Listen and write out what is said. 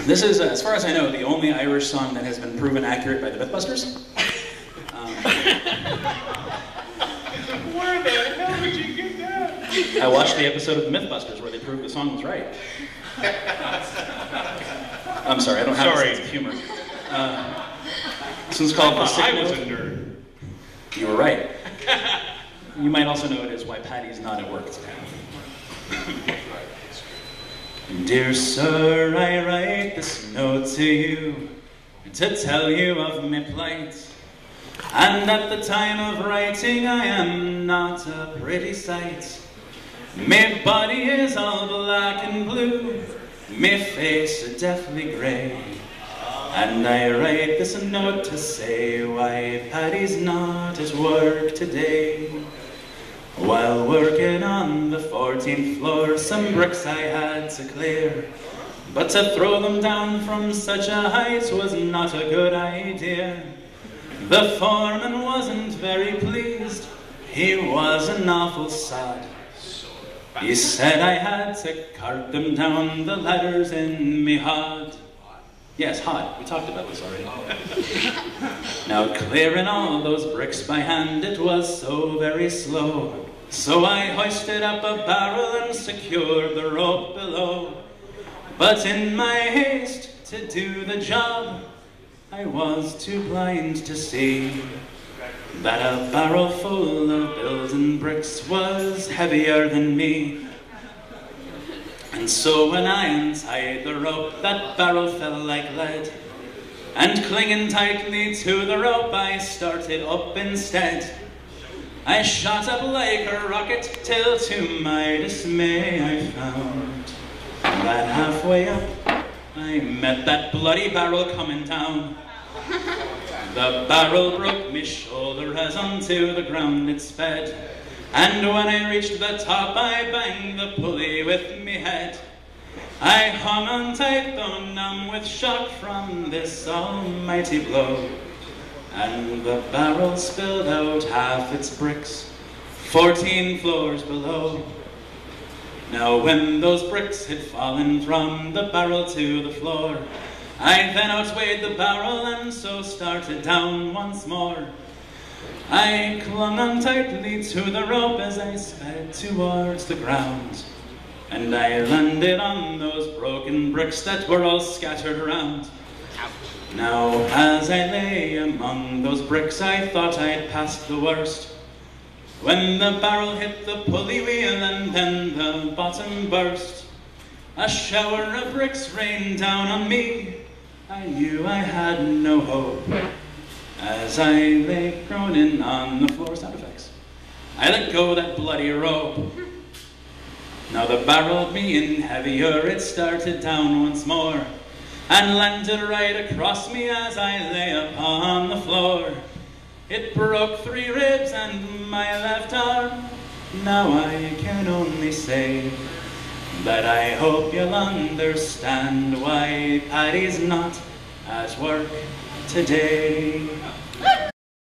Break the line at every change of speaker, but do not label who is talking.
This is, as far as I know, the only Irish song that has been proven accurate by the Mythbusters.
Where the hell did you get that?
I watched the episode of the Mythbusters where they proved the song was right. I'm sorry, I don't have a sense of humor. This one's called The Sick
I was
Note.
a nerd.
You were right. You might also know it as Why Patty's Not at Work Today. Dear sir, I write this note to you to tell you of my plight. And at the time of writing I am not a pretty sight. My body is all black and blue, my face a deathly grey. And I write this note to say why Paddy's not at work today. While working on the 14th floor, some bricks I had to clear. But to throw them down from such a height was not a good idea. The foreman wasn't very pleased, he was an awful sod. He said I had to cart them down the ladders in me hod. Yes, hod. We talked about this already. Now clearing all those bricks by hand, it was so very slow. So I hoisted up a barrel and secured the rope below. But in my haste to do the job, I was too blind to see that a barrel full of building bricks was heavier than me. And so when I untied the rope, that barrel fell like lead. And clinging tightly to the rope, I started up instead. I shot up like a rocket, till to my dismay I found that halfway up I met that bloody barrel coming down. The barrel broke me shoulder as onto the ground it sped. And when I reached the top, I banged the pulley with me head. I hung on tight, though numb with shock from this almighty blow. And the barrel spilled out half its bricks, 14 floors below. Now when those bricks had fallen from the barrel to the floor, I then outweighed the barrel and so started down once more. I clung on tightly to the rope as I sped towards the ground, and I landed on those broken bricks that were all scattered around. Now as I lay among those bricks I thought I'd passed the worst, when the barrel hit the pulley wheel and then the bottom burst. A shower of bricks rained down on me, I knew I had no hope. As I lay groaning on the floor, sound effects, I let go that bloody rope. Now the barrel being heavier, it started down once more, and landed right across me as I lay upon the floor. It broke 3 ribs and my left arm. Now I can only say that I hope you'll understand why Paddy's not at work today.